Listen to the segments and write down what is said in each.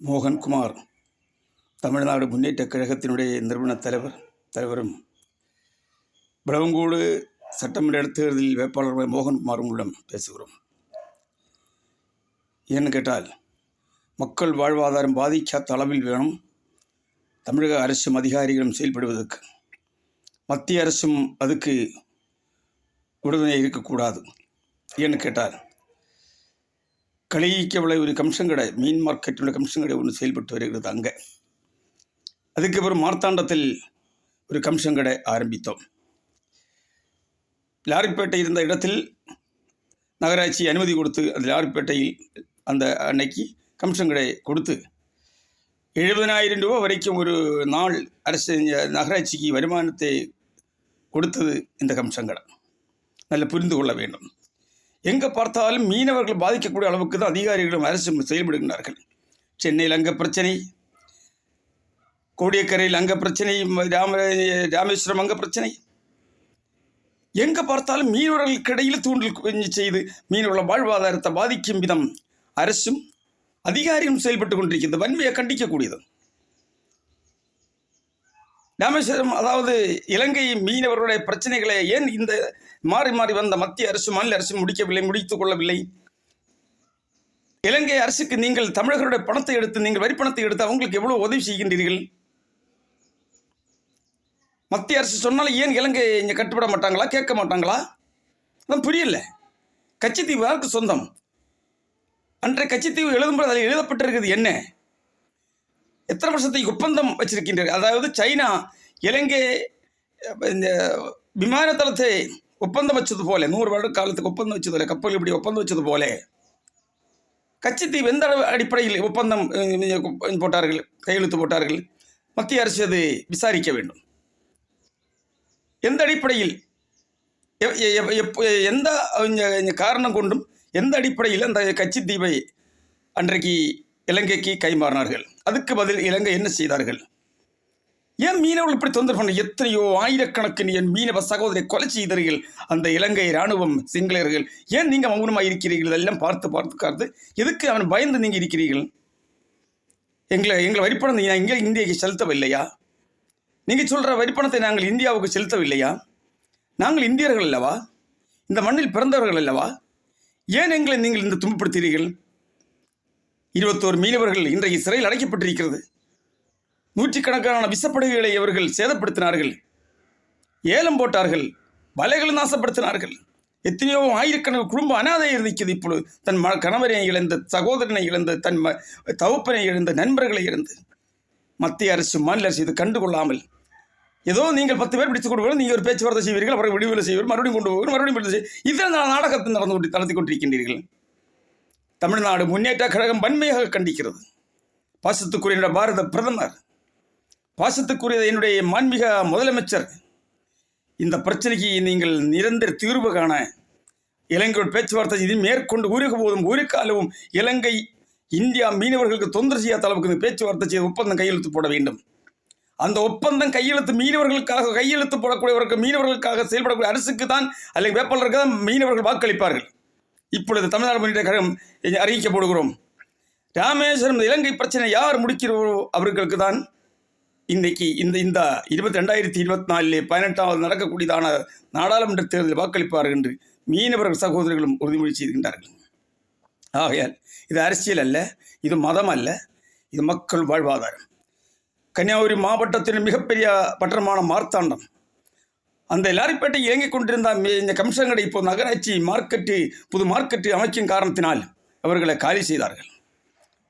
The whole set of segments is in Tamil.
மோகன்குமார் தமிழ்நாடு முன்னேற்றக் கழகத்தினுடைய நிறுவனத் தலைவரும் விளவங்கோடு சட்டமன்ற இடைத்தேர்தலில் வேட்பாளர் மோகன்குமார் உங்களிடம் பேசுகிறோம். ஏன்னு கேட்டால், மக்கள் வாழ்வாதாரம் பாதிக்காத அளவில் வேணும் தமிழக அரசும் அதிகாரிகளும் செயல்படுவதற்கு. மத்திய அரசும் அதுக்கு உறுதுணை இருக்கக்கூடாது. ஏன்னு கேட்டால், களிக்கவளை ஒரு கம்சன் கடை, மீன் மார்க்கெட்டினுடைய கம்சன் கடை ஒன்று செயல்பட்டு வருகிறது. அங்கே அதுக்கு அப்புறம் மார்த்தாண்டத்தில் ஒரு கம்சன் கடை ஆரம்பித்தோம். லாரிப்பேட்டை இருந்த இடத்தில் நகராட்சி அனுமதி கொடுத்து அந்த லாரிப்பேட்டையில் அந்த அன்னைக்கு கம்சன் கடை கொடுத்து 70,000 ரூபா வரைக்கும் ஒரு நாள் அரசு நகராட்சிக்கு வருமானத்தை கொடுத்தது இந்த கம்சன் கடை. நல்ல புரிந்து கொள்ள வேண்டும். எங்கே பார்த்தாலும் மீனவர்கள் பாதிக்கக்கூடிய அளவுக்கு தான் அதிகாரிகளும் அரசும் செயல்படுகின்றார்கள். சென்னையில் அங்கே பிரச்சனை, கோடியக்கரையில் அங்கே பிரச்சனை, ராமேஸ்வரம் அங்கே பிரச்சனை. எங்கே பார்த்தாலும் மீனவர்களுக்கு இடையில் தூண்டல் செய்து மீனவர்கள் வாழ்வாதாரத்தை பாதிக்கும் விதம் அரசும் அதிகாரியும் செயல்பட்டு கொண்டிருக்கிறது. வன்மையை கண்டிக்கக்கூடியது. ராமேஸ்வரம், அதாவது இலங்கை மீனவர்களுடைய பிரச்சனைகளை ஏன் இந்த மாறி மாறி வந்த மத்திய அரசு மாநில அரசு முடித்துக் கொள்ளவில்லை? இலங்கை அரசுக்கு நீங்கள் தமிழர்களுடைய பணத்தை எடுத்து, நீங்கள் வரி பணத்தை எடுத்து அவங்களுக்கு எவ்வளவு உதவி செய்கின்றீர்கள்? மத்திய அரசு சொன்னாலும் ஏன் இலங்கை இங்கே கட்டுப்பட மாட்டாங்களா, கேட்க மாட்டாங்களா? அதான் புரியல. கச்சத்தீவு யாருக்கு சொந்தம்? அன்றைய கச்சத்தீவு எழுதும்போது அதில் எழுதப்பட்டிருக்கிறது என்ன? எத்தனை வருஷத்துக்கு ஒப்பந்தம் வச்சிருக்கின்றனர்? அதாவது சைனா இலங்கை இந்த விமான தளத்தை ஒப்பந்தம் வச்சது போல, 100 வருட காலத்துக்கு ஒப்பந்தம் வச்சது போல, கப்பல் இப்படி ஒப்பந்தம் வச்சது போல கச்சத்தீவு எந்த அடிப்படையில் ஒப்பந்தம் போட்டார்கள், கையெழுத்து போட்டார்கள்? மத்திய அரசு அதை விசாரிக்க வேண்டும். எந்த அடிப்படையில், எந்த காரணம் கொண்டும் எந்த அடிப்படையில் அந்த கச்சத்தீவை அன்றைக்கு இலங்கைக்கு கைமாறினார்கள்? அதுக்கு பதில் இலங்கை என்ன செய்தார்கள்? ஏன் மீனவர்கள் இப்படி தொந்தரவு பண்ண? எத்தனையோ ஆயிரக்கணக்கின் என் மீனவ சகோதரை கொலை செய்தீர்கள் அந்த இலங்கை இராணுவம், சிங்களர்கள். ஏன் நீங்கள் மௌனமாக இருக்கிறீர்கள்? இதெல்லாம் பார்த்து எதுக்கு அவன் பயந்து நீங்கள் இருக்கிறீர்கள்? எங்களை வரிப்பணம் இங்கே இந்தியாவுக்கு செலுத்தவில்லையா? நீங்கள் சொல்கிற வரிப்பணத்தை நாங்கள் இந்தியாவுக்கு செலுத்தவில்லையா? நாங்கள் இந்தியர்கள் அல்லவா? இந்த மண்ணில் பிறந்தவர்கள் அல்லவா? ஏன் எங்களை நீங்கள் இந்த துன்பப்படுத்துகிறீர்கள்? 21 மீனவர்கள் இன்றைக்கு சிறையில் அடைக்கப்பட்டிருக்கிறது. 100கணக்கான விசப்படுகைகளை அவர்கள் சேதப்படுத்தினார்கள், ஏலம் போட்டார்கள், வலைகளை நாசப்படுத்தினார்கள். எத்தனையோ ஆயிரக்கணக்கான குடும்ப அனாதை இருந்தது. இப்பொழுது தன் கணவரை இழந்த, சகோதரனை இழந்த, தன் தகப்பனை இழந்த, நண்பர்களை இழந்து மத்திய அரசு மாநில அரசு இது கண்டுகொள்ளாமல் ஏதோ நீங்கள் 10 பேர் பிடித்துக் கொண்டு நீங்கள் ஒரு பேச்சுவார்த்தை செய்வீர்கள், அப்புறம் விடுதலை செய்வீர்கள், மறுபடியும் கொண்டு போவீர்கள், மறுபடியும் இதில் நாடகத்தை நடத்தி கொண்டிருக்கின்றீர்கள். தமிழ்நாடு முன்னேற்றக் கழகம் வன்மையாக கண்டிக்கிறது. பாசத்துக்குரிய பாரத பிரதமர், பாசத்துக்குரிய என்னுடைய மாண்புமிகு முதலமைச்சர், இந்த பிரச்சனைக்கு நீங்கள் நிரந்தர தீர்வு காண இலங்கையோட பேச்சுவார்த்தை இது மேற்கொண்டு ஊருக்காலவும் இலங்கை இந்தியா மீனவர்களுக்கு தொந்தரவு செய்யாத அளவுக்கு இந்த பேச்சுவார்த்தை செய்து ஒப்பந்தம் கையெழுத்து போட வேண்டும். அந்த ஒப்பந்தம் கையெழுத்து மீனவர்களுக்காக, கையெழுத்து போடக்கூடியவர்கள் மீனவர்களுக்காக செயல்படக்கூடிய அரசுக்கு தான், அல்லது வேட்பாளருக்கு தான் மீனவர்கள் வாக்களிப்பார்கள். இப்பொழுது தமிழ்நாடு முன்னேற்ற கழகம் அறிவிக்கப்படுகிறோம். ராமேஸ்வரம் இலங்கை பிரச்சனை யார் முடிக்கிறோ அவர்களுக்கு தான் இன்றைக்கு இந்த 2024 18வது நடக்கக்கூடியதான நாடாளுமன்ற தேர்தலில் வாக்களிப்பார்கள் என்று மீனவர்கள் சகோதரர்களும் உறுதிமொழி செய்கின்றார்கள். ஆகையால் இது அரசியல் அல்ல, இது மதம் அல்ல, இது மக்கள் வாழ்வாதாரம். கன்னியாகுமரி மாவட்டத்தின் மிகப்பெரிய பட்டணமான மார்த்தாண்டம், அந்த லாரிப்பேட்டை இயங்கிக் கொண்டிருந்த இந்த கம்சன் கடை இப்போ நகராட்சி புது மார்க்கெட்டு அமைக்கும் காரணத்தினால் அவர்களை காலி செய்தார்கள்.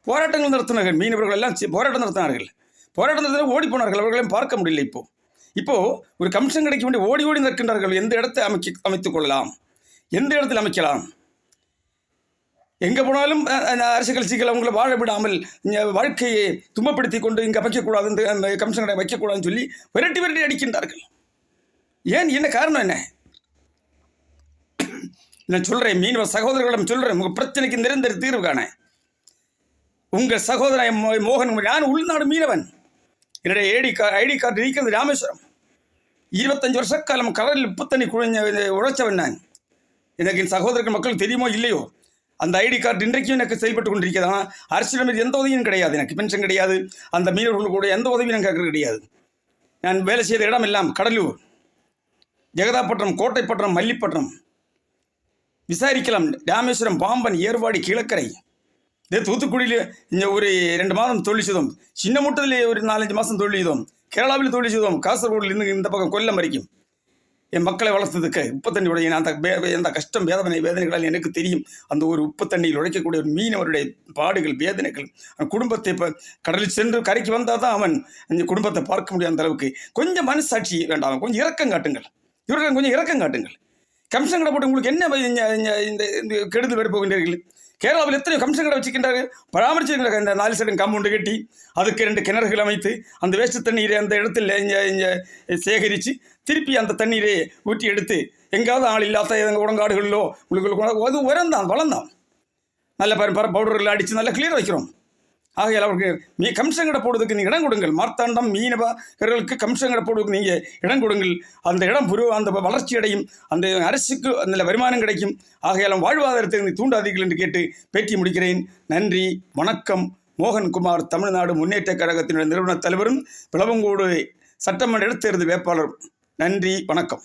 போராட்டங்கள் நடத்தினார்கள். மீனவர்கள் எல்லாம் போராட்டம் நடத்தினார்கள். போராட்டம் நடத்தின ஓடி போனார்கள். அவர்களையும் பார்க்க முடியல. இப்போ ஒரு கம்சன் கடைக்கு வேண்டி ஓடி நிற்கின்றார்கள். எந்த இடத்தை அமைத்துக் கொள்ளலாம், எந்த இடத்தில் அமைக்கலாம்? எங்கே போனாலும் அரசு கட்சிகள் அவங்களை வாழ விடாமல் வாழ்க்கையை துன்பப்படுத்தி கொண்டு இங்கே வைக்கக்கூடாது, அந்த கம்சன் கடை வைக்கக்கூடாதுன்னு சொல்லி விரட்டி அடிக்கின்றார்கள். ஏன்? என்ன காரணம்? என்ன நான் சொல்கிறேன், மீனவ சகோதரர்களிடம் சொல்கிறேன், உங்கள் பிரச்சனைக்கு நிரந்தர தீர்வு காண உங்கள் சகோதரன் மோகன், நான் உள்நாடு மீனவன், என்னுடைய ஐடி கார்டு இருக்கிறது ராமேஸ்வரம். 25 வருஷ காலம் கடலில் உப்பு தண்ணி உழைச்சவன் நான். எனக்கு என் சகோதரர்கள் மக்கள் தெரியுமோ இல்லையோ, அந்த ஐடி கார்டு இன்றைக்கும் எனக்கு செயல்பட்டு கொண்டிருக்கிறது. ஆனால் அரசிடம் எந்த உதவியும் கிடையாது, எனக்கு பென்ஷன் கிடையாது, அந்த மீனவர்கள் கூட எந்த உதவியும் எனக்கு கேட்கறது கிடையாது. நான் வேலை செய்த இடம் எல்லாம் கடலூர், ஜெகதாப்பட்டினம், கோட்டைப்பட்டினம், மல்லிப்பட்டினம், விசாரிக்கலாம், ராமேஸ்வரம், பாம்பன், ஏர்வாடி, கீழக்கரை, இதே தூத்துக்குடியில் இங்கே ஒரு 2 மாதம் தொழில் செய்தோம். சின்ன முட்டத்தில் ஒரு 4-5 மாதம் தொழில் செய்தோம். கேரளாவில் தொழில் செய்தோம். காசர்கோடிலிருந்து இந்த பக்கம் கொல்லம் வரைக்கும் என் மக்களை வளர்த்ததுக்கு உப்பு தண்ணியுடைய அந்த கஷ்டம் வேதனைகளால் எனக்கு தெரியும். அந்த ஒரு உப்பு தண்ணியில் உழைக்கக்கூடிய ஒரு மீனவருடைய பாடுகள், வேதனைகள், குடும்பத்தை இப்போ கடலில் சென்று கரைக்கு வந்தால் தான் அவன் அந்த குடும்பத்தை பார்க்க முடியாத அந்த அளவுக்கு கொஞ்சம் மனசாட்சி வேண்டாம், கொஞ்சம் இரக்கம் காட்டுங்கள். இவர்கள் கொஞ்சம் இரக்கம் காட்டுங்கள். கமிஷன் கடை போட்டு உங்களுக்கு என்ன இந்த கெடுதல் வரை போகின்றீர்கள்? கேரளாவில் எத்தனை கமிஷன் கடை வச்சுக்கின்றார்கள், பராமரிச்சிருக்கிற இந்த 4 சைடும் காம்பவுண்டு கட்டி அதுக்கு 2 கிணறுகள் அமைத்து அந்த வேஸ்ட் தண்ணீரை அந்த இடத்துல இங்கே சேகரித்து திருப்பி அந்த தண்ணீரை ஊற்றி எடுத்து எங்காவது ஆள் இல்லாத எங்கள் உடங்காடுகளிலோ உங்களுக்கு அது உரம் தான், வளம் தான். நல்ல பவுடர்கள் அடித்து நல்லா கிளியர் வைக்கிறோம். ஆகையால் அவருக்கு கமிஷன் கடை போடுறதுக்கு நீங்கள் இடம் கொடுங்கள். மார்த்தாண்டம் மீனவர்களுக்கு கமிஷன் கடை போடுறதுக்கு நீங்கள் இடம் கொடுங்கள். அந்த இடம் அந்த வளர்ச்சி அடையும், அந்த அரசுக்கு நல்ல வருமானம் கிடைக்கும். ஆகையால் வாழ்வாதாரத்தை தூண்டாதீர்கள் என்று கேட்டு பேட்டி முடிக்கிறேன். நன்றி, வணக்கம். மோகன்குமார், தமிழ்நாடு முன்னேற்ற கழகத்தினுடைய நிறுவன தலைவரும் விளவங்கோடு சட்டமன்ற இடைத்தேர்தல் வேட்பாளரும். நன்றி, வணக்கம்.